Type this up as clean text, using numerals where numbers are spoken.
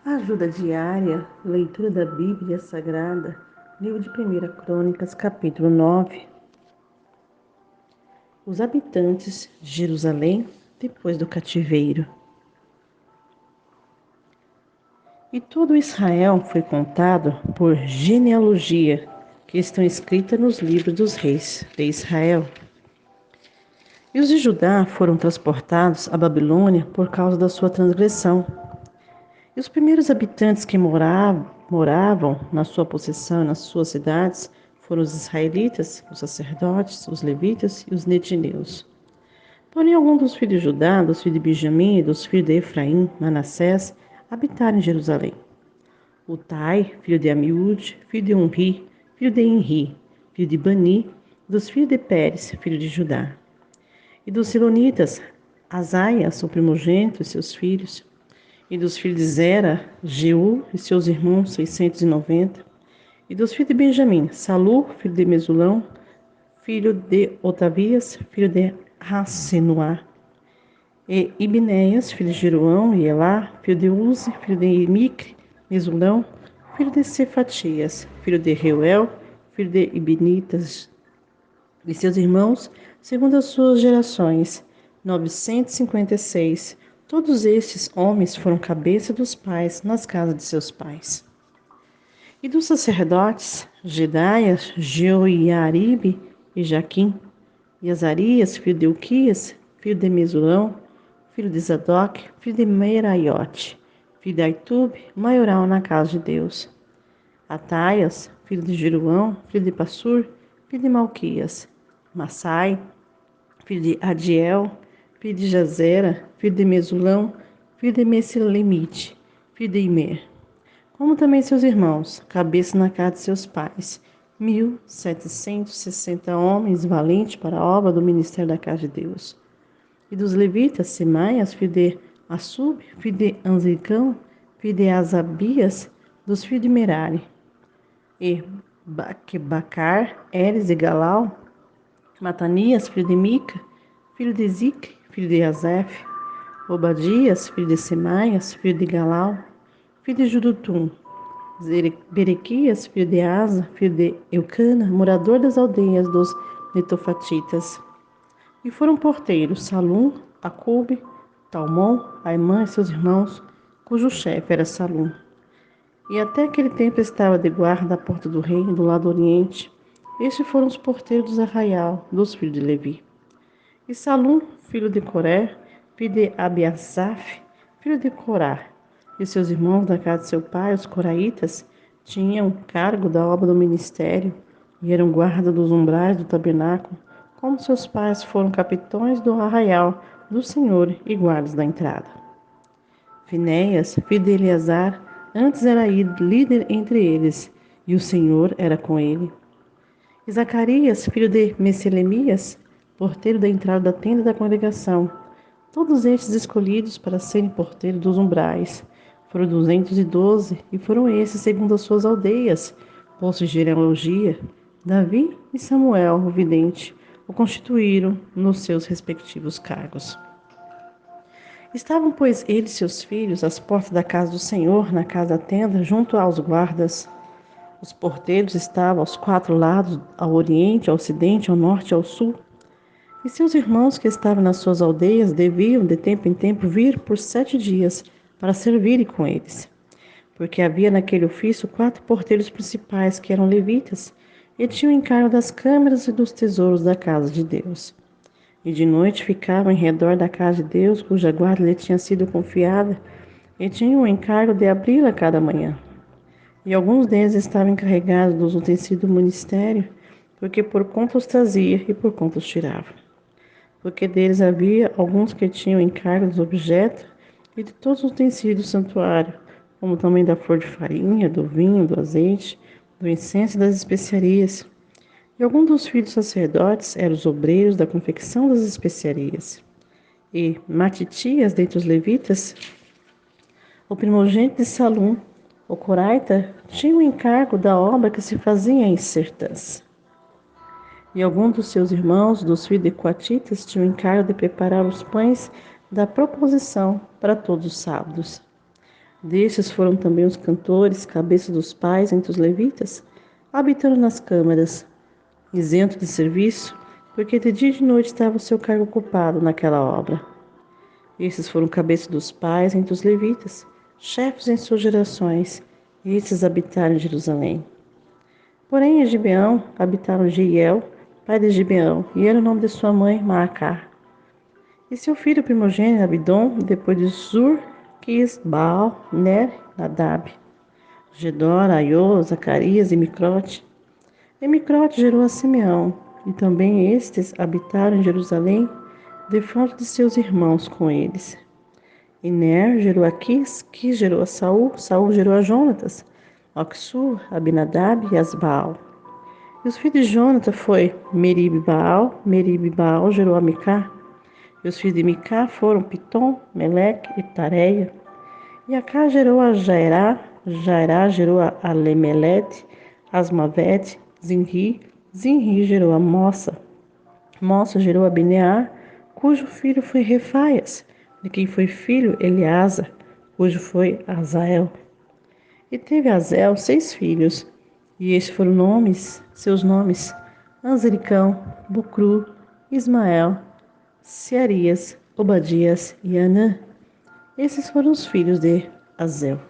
Ajuda diária, leitura da Bíblia Sagrada, livro de 1 Crônicas, capítulo 9. Os habitantes de Jerusalém depois do cativeiro. E todo Israel foi contado por genealogia, que estão escritas nos livros dos reis de Israel. E os de Judá foram transportados à Babilônia por causa da sua transgressão. E os primeiros habitantes que moravam na sua possessão e nas suas cidades foram os israelitas, os sacerdotes, os levitas e os netineus. Porém, alguns dos filhos de Judá, dos filhos de Benjamim e dos filhos de Efraim, Manassés, habitaram em Jerusalém. Utai, filho de Amiúde, filho de Onri, filho de Enri, filho de Bani, dos filhos de Pérez, filho de Judá. E dos Silonitas, Azaias, o primogênito, e seus filhos. E dos filhos de Zera, Jeú e seus irmãos, 690. E dos filhos de Benjamim, Salu, filho de Mesulão, filho de Otavias, filho de Hassenuá. E Ibnéias, filho de Jeroão, e Elá, filho de Uzi, filho de Micre, Mesulão, filho de Cefatias, filho de Reuel, filho de Ibnitas, e seus irmãos, segundo as suas gerações, 956. Todos estes homens foram cabeça dos pais nas casas de seus pais. E dos sacerdotes, Jedaias, Joiaribe e Jaquim, e Azarias, filho de Uquias, filho de Mesulão, filho de Zadok, filho de Meraiote, filho de Aitube, maioral na casa de Deus. Ataias, filho de Jeruão, filho de Passur, filho de Malquias. Massai, filho de Adiel, filho de Jazera, filho de Mesulão, filho de Mesilemite, filho de Imer. Como também seus irmãos, cabeça na casa de seus pais, 1.760 homens valentes para a obra do ministério da casa de Deus. E dos levitas, Semaias, filho de Assub, filho de Anzicão, filho de Asabias, dos filhos de Merari. E Bacar, Eres e Galal, Matanias, filho de Mica, filho de Zic, filho de Azef, Obadias, filho de Semaias, filho de Galal, filho de Judutum, Berequias, filho de Asa, filho de Eucana, morador das aldeias dos Netofatitas. E foram porteiros Salum, Acube, Talmon, Aimã e seus irmãos, cujo chefe era Salum. E até aquele tempo estava de guarda à porta do rei, do lado oriente. Estes foram os porteiros dos arraial, dos filhos de Levi. E Salum, filho de Coré, filho de Abiasaf, filho de Corá, e seus irmãos da casa de seu pai, os coraitas, tinham cargo da obra do ministério e eram guarda dos umbrais do tabernáculo, como seus pais foram capitães do arraial do Senhor e guardas da entrada. Finéias, filho de Eleazar, antes era líder entre eles, e o Senhor era com ele. E Zacarias, filho de Meselemias, porteiro da entrada da tenda da congregação. Todos estes escolhidos para serem porteiros dos umbrais. Foram 212, e foram esses segundo as suas aldeias, postos de genealogia. Davi e Samuel, o vidente, o constituíram nos seus respectivos cargos. Estavam, pois, ele e seus filhos às portas da casa do Senhor, na casa da tenda, junto aos guardas. Os porteiros estavam aos 4 lados, ao oriente, ao ocidente, ao norte e ao sul. E seus irmãos que estavam nas suas aldeias deviam, de tempo em tempo, vir por 7 dias para servirem com eles. Porque havia naquele ofício 4 porteiros principais, que eram levitas, e tinham encargo das câmeras e dos tesouros da casa de Deus. E de noite ficavam em redor da casa de Deus, cuja guarda lhe tinha sido confiada, e tinham o encargo de abri-la cada manhã. E alguns deles estavam encarregados dos utensílios do ministério, porque por conta os trazia e por conta os tirava. Porque deles havia alguns que tinham encargo dos objetos e de todos os utensílios do santuário, como também da flor de farinha, do vinho, do azeite, do incenso e das especiarias. E alguns dos filhos sacerdotes eram os obreiros da confecção das especiarias. E Matitias, dentre os levitas, o primogênito de Salum, o coraita, tinha o encargo da obra que se fazia em Sertãs. E alguns dos seus irmãos, dos filhos de Coatitas, tinham o encargo de preparar os pães da proposição para todos os sábados. Destes foram também os cantores, cabeça dos pais entre os levitas, habitando nas câmaras, isento de serviço, porque de dia e de noite estava o seu cargo ocupado naquela obra. Estes foram cabeça dos pais entre os levitas, chefes em suas gerações, e estes habitaram em Jerusalém. Porém, em Gibeão habitaram Jeiel, pai de Gibeão, e era o nome de sua mãe, Maacá. E seu filho primogênito, Abidom, depois de Zur, quis Baal, Ner, Nadab, Gedor, Aiô, Zacarias e Microte. E Microte gerou a Simeão, e também estes habitaram em Jerusalém, defronte de seus irmãos com eles. E Ner gerou a Quis gerou a Saul gerou a Jonatas, Oxur, Abinadab e Asbaal. E os filhos de Jonathan foi Merib Baal gerou a Micá. E os filhos de Micá foram Pitom, Meleque e Tareia. E Acá gerou a Jairá gerou a Alemelete, Asmavete, Zinri gerou a Mossa gerou a Binear, cujo filho foi Refaias, de quem foi filho Eleasa, cujo foi Azael. E teve Azel 6 filhos, e estes foram seus nomes, Anziricão, Bucru, Ismael, Searias, Obadias e Anã. Esses foram os filhos de Azel.